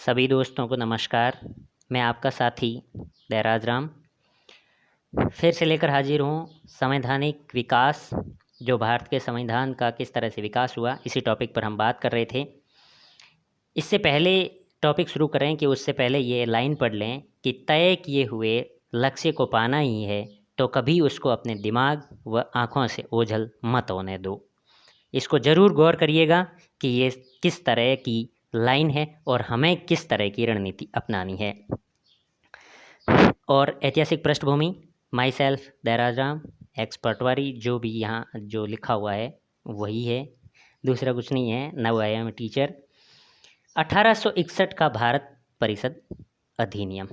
सभी दोस्तों को नमस्कार। मैं आपका साथी देराज राम फिर से लेकर हाजिर हूँ। संवैधानिक विकास, जो भारत के संविधान का किस तरह से विकास हुआ, इसी टॉपिक पर हम बात कर रहे थे। इससे पहले टॉपिक शुरू करें कि उससे पहले ये लाइन पढ़ लें कि तय किए हुए लक्ष्य को पाना ही है तो कभी उसको अपने दिमाग व आँखों से ओझल मत होने दो। इसको ज़रूर गौर करिएगा कि ये किस तरह की लाइन है और हमें किस तरह की रणनीति अपनानी है। और ऐतिहासिक पृष्ठभूमि, माई सेल्फ देराज राम, एक्स पटवारी, जो भी यहाँ जो लिखा हुआ है वही है, दूसरा कुछ नहीं है। Now I am teacher. 1861 का भारत परिषद अधिनियम।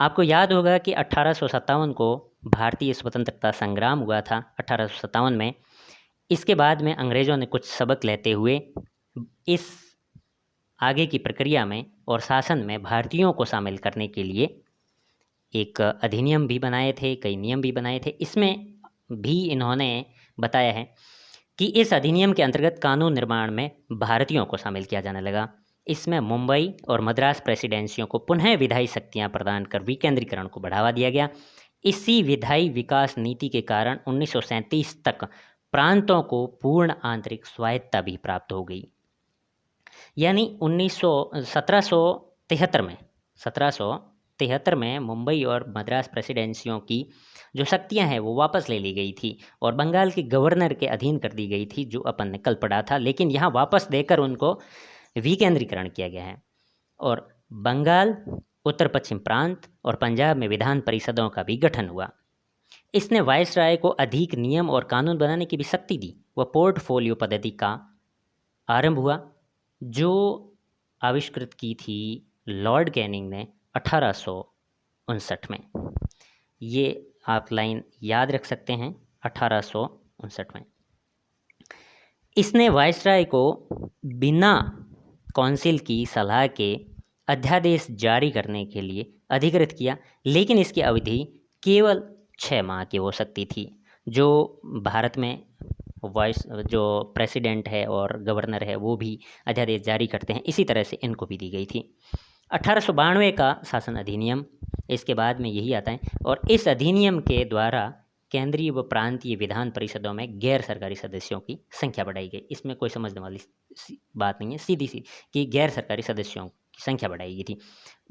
आपको याद होगा कि 1857 को भारतीय स्वतंत्रता संग्राम हुआ था। 1857 में इसके बाद में अंग्रेज़ों ने कुछ सबक लेते हुए इस आगे की प्रक्रिया में और शासन में भारतीयों को शामिल करने के लिए एक अधिनियम भी बनाए थे, कई नियम भी बनाए थे। इसमें भी इन्होंने बताया है कि इस अधिनियम के अंतर्गत कानून निर्माण में भारतीयों को शामिल किया जाने लगा। इसमें मुंबई और मद्रास प्रेसिडेंसियों को पुनः विधायी शक्तियां प्रदान कर विकेंद्रीकरण को बढ़ावा दिया गया। इसी विधायी विकास नीति के कारण 1937 तक प्रांतों को पूर्ण आंतरिक स्वायत्तता भी प्राप्त हो गई। यानी 1773 में मुंबई और मद्रास प्रेसिडेंसियों की जो शक्तियां हैं वो वापस ले ली गई थी और बंगाल के गवर्नर के अधीन कर दी गई थी, जो अपन ने कल पढ़ा था। लेकिन यहाँ वापस देकर उनको विकेंद्रीकरण किया गया है और बंगाल, उत्तर पश्चिम प्रांत और पंजाब में विधान परिषदों का भी गठन हुआ। इसने वायसराय को अधिक नियम और कानून बनाने की भी शक्ति दी। वह पोर्टफोलियो पद्धति का आरंभ हुआ, जो आविष्कृत की थी लॉर्ड कैनिंग ने 1859 में। ये आप लाइन याद रख सकते हैं, 1859 में। इसने वायसराय को बिना काउंसिल की सलाह के अध्यादेश जारी करने के लिए अधिकृत किया, लेकिन इसकी अवधि केवल 6 माह की हो सकती थी। जो भारत में वाइस जो प्रेसिडेंट है और गवर्नर है वो भी अध्यादेश जारी करते हैं, इसी तरह से इनको भी दी गई थी। 1892 का शासन अधिनियम इसके बाद में यही आता है और इस अधिनियम के द्वारा केंद्रीय व प्रांतीय विधान परिषदों में गैर सरकारी सदस्यों की संख्या बढ़ाई गई। इसमें कोई समझने वाली बात नहीं है, सीधी सी कि गैर सरकारी सदस्यों की संख्या बढ़ाई गई थी।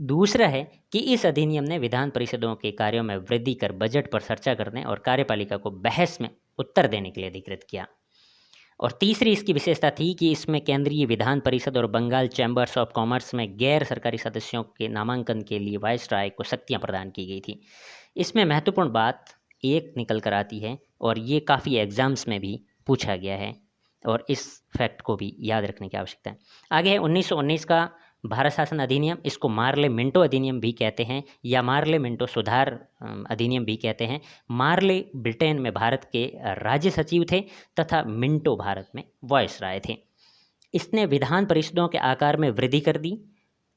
दूसरा है कि इस अधिनियम ने विधान परिषदों के कार्यों में वृद्धि कर बजट पर चर्चा करने और कार्यपालिका को बहस में उत्तर देने के लिए अधिकृत किया। और तीसरी इसकी विशेषता थी कि इसमें केंद्रीय विधान परिषद और बंगाल चैम्बर्स ऑफ कॉमर्स में गैर सरकारी सदस्यों के नामांकन के लिए वायसराय को शक्तियाँ प्रदान की गई थी। इसमें महत्वपूर्ण बात एक निकल कर आती है और ये काफ़ी एग्जाम्स में भी पूछा गया है और इस फैक्ट को भी याद रखने की आवश्यकता है। आगे है 1919 का भारत शासन अधिनियम। इसको मार्ले मिंटो अधिनियम भी कहते हैं या मार्ले मिंटो सुधार अधिनियम भी कहते हैं। मार्ले ब्रिटेन में भारत के राज्य सचिव थे तथा मिंटो भारत में वायसराय थे। इसने विधान परिषदों के आकार में वृद्धि कर दी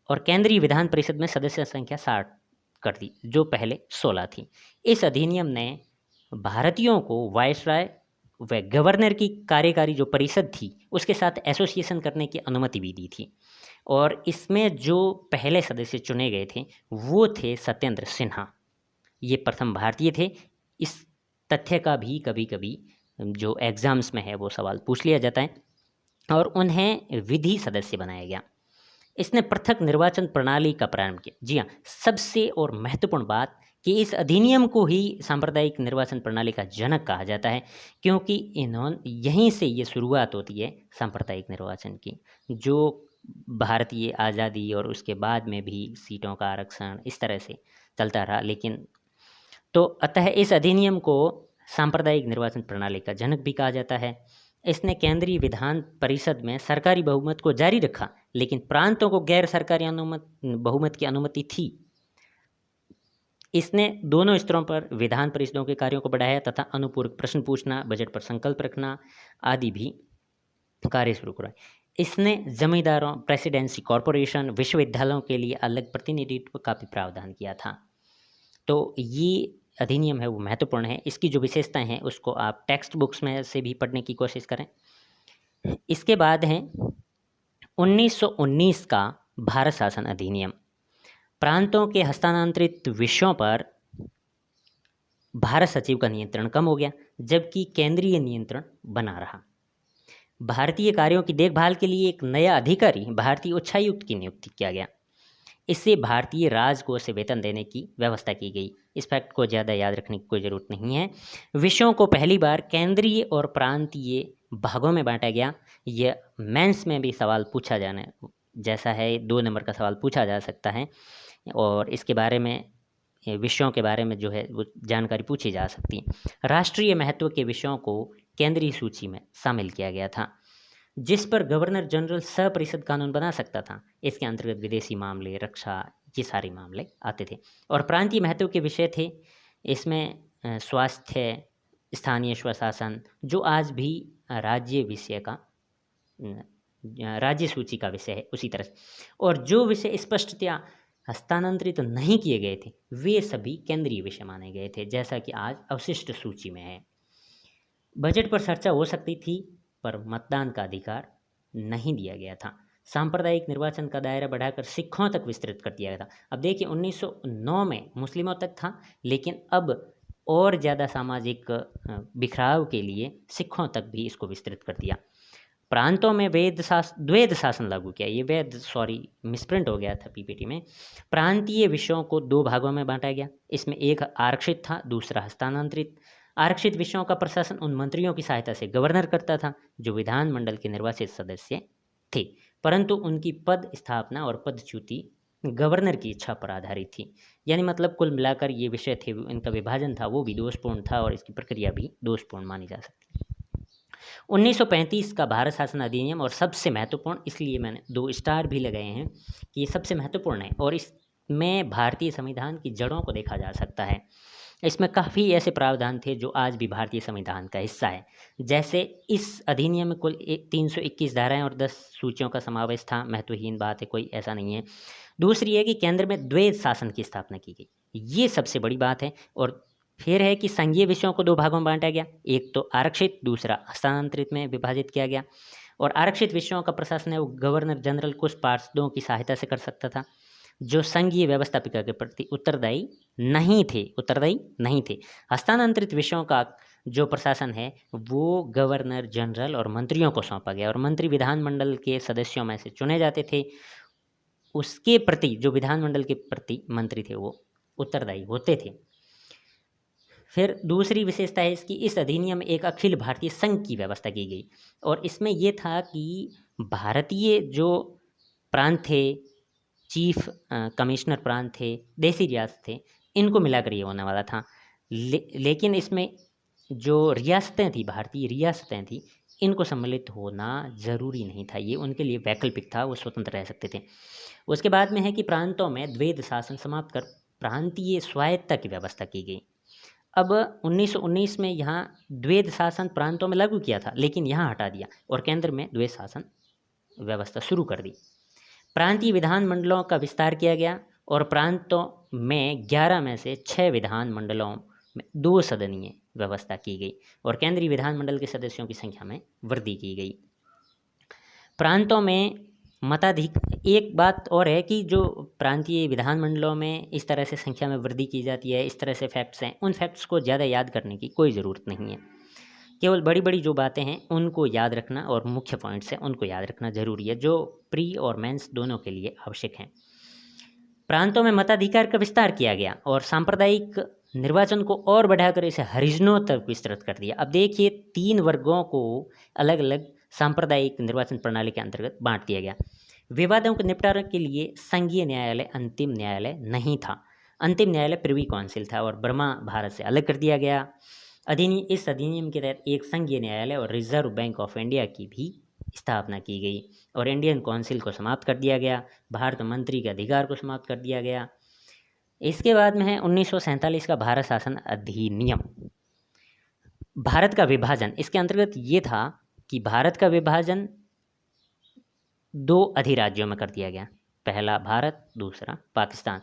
और केंद्रीय विधान परिषद में सदस्य संख्या 60 कर दी, जो पहले 16 थी। इस अधिनियम ने भारतीयों को वायसराय व गवर्नर की कार्यकारी जो परिषद थी उसके साथ एसोसिएशन करने की अनुमति भी दी थी। और इसमें जो पहले सदस्य चुने गए थे वो थे सत्येंद्र सिन्हा। ये प्रथम भारतीय थे। इस तथ्य का भी कभी कभी जो एग्ज़ाम्स में है वो सवाल पूछ लिया जाता है और उन्हें विधि सदस्य बनाया गया। इसने पृथक निर्वाचन प्रणाली का प्रारंभ किया। जी हाँ, सबसे और महत्वपूर्ण बात कि इस अधिनियम को ही सांप्रदायिक निर्वाचन प्रणाली का जनक कहा जाता है, क्योंकि यहीं से ये शुरुआत होती है सांप्रदायिक निर्वाचन की, जो भारतीय आज़ादी और उसके बाद में भी सीटों का आरक्षण इस तरह से चलता रहा। लेकिन तो अतः इस अधिनियम को सांप्रदायिक निर्वाचन प्रणाली का जनक भी कहा जाता है। इसने केंद्रीय विधान परिषद में सरकारी बहुमत को जारी रखा, लेकिन प्रांतों को गैर सरकारी बहुमत की अनुमति थी। इसने दोनों स्तरों पर विधान परिषदों के कार्यों को बढ़ाया तथा अनुपूरक प्रश्न पूछना, बजट पर संकल्प रखना आदि भी कार्य शुरू कराए। इसने जमींदारों, प्रेसिडेंसी कॉरपोरेशन, विश्वविद्यालयों के लिए अलग प्रतिनिधित्व का भी प्रावधान किया था। तो ये अधिनियम है वो महत्वपूर्ण है। इसकी जो विशेषताएं हैं उसको आप टेक्स्ट बुक्स में से भी पढ़ने की कोशिश करें। इसके बाद है 1919 का भारत शासन अधिनियम। प्रांतों के हस्तांतरित विषयों पर भारत सचिव का नियंत्रण कम हो गया, जबकि केंद्रीय नियंत्रण बना रहा। भारतीय कार्यों की देखभाल के लिए एक नया अधिकारी भारतीय उच्चायुक्त की नियुक्ति किया गया। इससे भारतीय राजकोष से वेतन देने की व्यवस्था की गई। इस फैक्ट को ज़्यादा याद रखने की कोई ज़रूरत नहीं है। विषयों को पहली बार केंद्रीय और प्रांतीय भागों में बांटा गया। यह मेंस में भी सवाल पूछा जाने जैसा है, 2 नंबर का सवाल पूछा जा सकता है और इसके बारे में, विषयों के बारे में जो है वो जानकारी पूछी जा सकती है। राष्ट्रीय महत्व के विषयों को केंद्रीय सूची में शामिल किया गया था, जिस पर गवर्नर जनरल सपरिषद कानून बना सकता था। इसके अंतर्गत विदेशी मामले, रक्षा, ये सारे मामले आते थे। और प्रांतीय महत्व के विषय थे इसमें स्वास्थ्य, स्थानीय स्वशासन, जो आज भी राज्य विषय का राज्य सूची का विषय है उसी तरह से। और जो विषय स्पष्टतया हस्तांतरित नहीं किए गए थे वे सभी केंद्रीय विषय माने गए थे, जैसा कि आज अवशिष्ट सूची में है। बजट पर चर्चा हो सकती थी पर मतदान का अधिकार नहीं दिया गया था। सांप्रदायिक निर्वाचन का दायरा बढ़ाकर सिखों तक विस्तृत कर दिया गया था। अब देखिए 1909 में मुस्लिमों तक था, लेकिन अब और ज़्यादा सामाजिक बिखराव के लिए सिखों तक भी इसको विस्तृत कर दिया। प्रांतों में द्वैध शासन लागू किया। ये मिसप्रिंट हो गया था पीपीटी में। प्रांतीय विषयों को 2 भागों में बांटा गया। इसमें एक आरक्षित था, दूसरा हस्तांतरित। आरक्षित विषयों का प्रशासन उन मंत्रियों की सहायता से गवर्नर करता था जो विधानमंडल के निर्वाचित सदस्य थे, परंतु उनकी पद स्थापना और पदच्युति गवर्नर की इच्छा पर आधारित थी। यानी मतलब कुल मिलाकर ये विषय थे, इनका विभाजन था वो भी दोषपूर्ण था और इसकी प्रक्रिया भी दोषपूर्ण मानी जा सकती है। 1935 का भारत शासन अधिनियम, और सबसे महत्वपूर्ण, इसलिए मैंने 2 स्टार भी लगाए हैं कि ये सबसे महत्वपूर्ण है और इसमें भारतीय संविधान की जड़ों को देखा जा सकता है। इसमें काफ़ी ऐसे प्रावधान थे जो आज भी भारतीय संविधान का हिस्सा है। जैसे इस अधिनियम में कुल 321 धाराएं और 10 सूचियों का समावेश था। महत्वहीन बात है, कोई ऐसा नहीं है। दूसरी है कि केंद्र में द्वैध शासन की स्थापना की गई, ये सबसे बड़ी बात है। और फिर है कि संघीय विषयों को 2 भागों में बांटा गया, एक तो आरक्षित, दूसरा हस्तांतरित में विभाजित किया गया। और आरक्षित विषयों का प्रशासन है वो गवर्नर जनरल कुछ पार्षदों की सहायता से कर सकता था, जो संघीय व्यवस्थापिका के प्रति उत्तरदायी नहीं थे। हस्तांतरित विषयों का जो प्रशासन है वो गवर्नर जनरल और मंत्रियों को सौंपा गया, और मंत्री विधानमंडल के सदस्यों में से चुने जाते थे। उसके प्रति, जो विधानमंडल के प्रति मंत्री थे, वो उत्तरदायी होते थे। फिर दूसरी विशेषता है इसकी, इस अधिनियम में एक अखिल भारतीय संघ की व्यवस्था की गई, और इसमें यह था कि भारतीय जो प्रांत थे, चीफ कमिश्नर प्रांत थे, देसी रियासत थे, इनको मिलाकर ये होने वाला था। लेकिन इसमें जो रियासतें थी, भारतीय रियासतें थी, इनको सम्मिलित होना ज़रूरी नहीं था, ये उनके लिए वैकल्पिक था, वो स्वतंत्र रह सकते थे। उसके बाद में है कि प्रांतों में द्वैध शासन समाप्त कर प्रांतीय स्वायत्तता की व्यवस्था की गई। अब 1919 में यहाँ द्वैध शासन प्रांतों में लागू किया था, लेकिन यहाँ हटा दिया और केंद्र में द्वैध शासन व्यवस्था शुरू कर दी। प्रांतीय विधानमंडलों का विस्तार किया गया और प्रांतों में 11 में से 6 विधानमंडलों में 2 सदनीय व्यवस्था की गई और केंद्रीय विधानमंडल के सदस्यों की संख्या में वृद्धि की गई। प्रांतों में एक बात और है कि जो प्रांतीय विधानमंडलों में इस तरह से संख्या में वृद्धि की जाती है, इस तरह से फैक्ट्स हैं, उन फैक्ट्स को ज़्यादा याद करने की कोई ज़रूरत नहीं है। केवल बड़ी बड़ी जो बातें हैं उनको याद रखना और मुख्य पॉइंट्स हैं उनको याद रखना ज़रूरी है, जो प्री और मेंस दोनों के लिए आवश्यक हैं। प्रांतों में मताधिकार का विस्तार किया गया और सांप्रदायिक निर्वाचन को और बढ़ाकर इसे हरिजनों तक विस्तृत कर दिया। अब देखिए 3 वर्गों को अलग अलग सांप्रदायिक निर्वाचन प्रणाली के अंतर्गत बांट दिया गया। विवादों के निपटारे के लिए संघीय न्यायालय अंतिम न्यायालय नहीं था। अंतिम न्यायालय प्रिवी काउंसिल था और बर्मा भारत से अलग कर दिया गया। इस अधिनियम के तहत एक संघीय न्यायालय और रिजर्व बैंक ऑफ इंडिया की भी स्थापना की गई और इंडियन काउंसिल को समाप्त कर दिया गया। भारत मंत्री के अधिकार को समाप्त कर दिया गया। इसके बाद में है 1947 का भारत शासन अधिनियम। भारत का विभाजन, इसके अंतर्गत ये था कि भारत का विभाजन 2 अधिराज्यों में कर दिया गया, पहला भारत, दूसरा पाकिस्तान।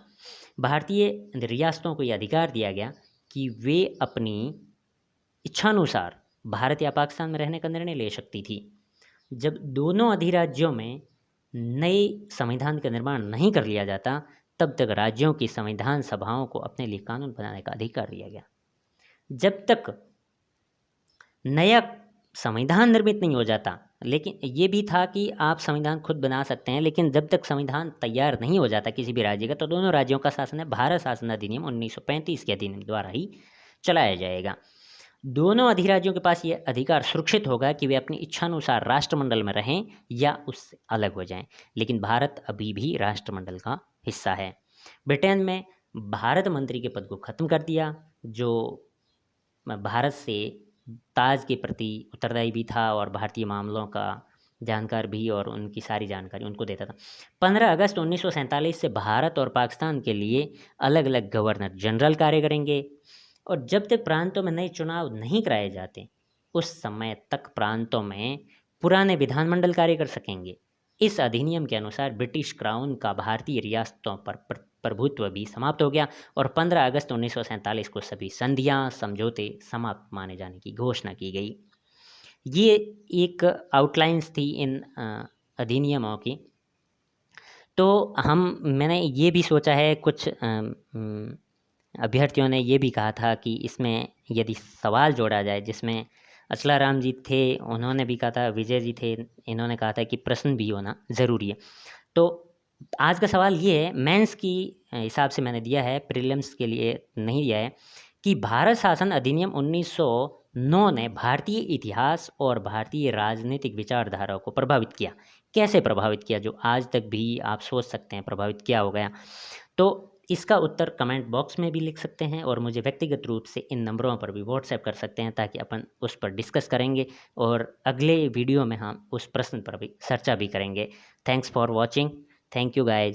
भारतीय रियासतों को यह अधिकार दिया गया कि वे अपनी इच्छानुसार भारत या पाकिस्तान में रहने का निर्णय ले सकती थी। जब दोनों अधिराज्यों में नए संविधान का निर्माण नहीं कर लिया जाता, तब तक राज्यों की संविधान सभाओं को अपने लिए कानून बनाने का अधिकार दिया गया। जब तक नया संविधान निर्मित नहीं हो जाता, लेकिन ये भी था कि आप संविधान खुद बना सकते हैं, लेकिन जब तक संविधान तैयार नहीं हो जाता किसी भी राज्य का, तो दोनों राज्यों का शासन है भारत शासन अधिनियम 1935 के अधिनियम द्वारा ही चलाया जाएगा। दोनों अधिराज्यों के पास ये अधिकार सुरक्षित होगा कि वे अपनी इच्छानुसार राष्ट्रमंडल में रहें या उससे अलग हो जाएं, लेकिन भारत अभी भी राष्ट्रमंडल का हिस्सा है। ब्रिटेन में भारत मंत्री के पद को खत्म कर दिया, जो भारत से ताज के प्रति उत्तरदायी भी था और भारतीय मामलों का जानकार भी, और उनकी सारी जानकारी उनको देता था। 15 अगस्त 1947 से भारत और पाकिस्तान के लिए अलग अलग गवर्नर जनरल कार्य करेंगे, और जब तक प्रांतों में नए चुनाव नहीं कराए जाते, उस समय तक प्रांतों में पुराने विधानमंडल कार्य कर सकेंगे। इस अधिनियम के अनुसार ब्रिटिश क्राउन का भारतीय रियासतों पर प्रभुत्व भी समाप्त हो गया, और 15 अगस्त 1947 को सभी संधियां समझौते समाप्त माने जाने की घोषणा की गई। ये एक आउटलाइंस थी इन अधिनियमों की। तो मैंने ये भी सोचा है, कुछ अभ्यर्थियों ने ये भी कहा था कि इसमें यदि सवाल जोड़ा जाए, जिसमें अचलाराम जी थे, उन्होंने भी कहा था, विजय जी थे, इन्होंने कहा था कि प्रश्न भी होना ज़रूरी है। तो आज का सवाल ये है, मेंस की हिसाब से मैंने दिया है, प्रीलिम्स के लिए नहीं दिया है, कि भारत शासन अधिनियम 1909 ने भारतीय इतिहास और भारतीय राजनीतिक विचारधारा को प्रभावित किया। कैसे प्रभावित किया, जो आज तक भी आप सोच सकते हैं प्रभावित क्या हो गया। तो इसका उत्तर कमेंट बॉक्स में भी लिख सकते हैं, और मुझे व्यक्तिगत रूप से इन नंबरों पर भी व्हाट्सएप कर सकते हैं, ताकि अपन उस पर डिस्कस करेंगे, और अगले वीडियो में हम उस प्रश्न पर भी चर्चा भी करेंगे। Thanks for watching. Thank you guys.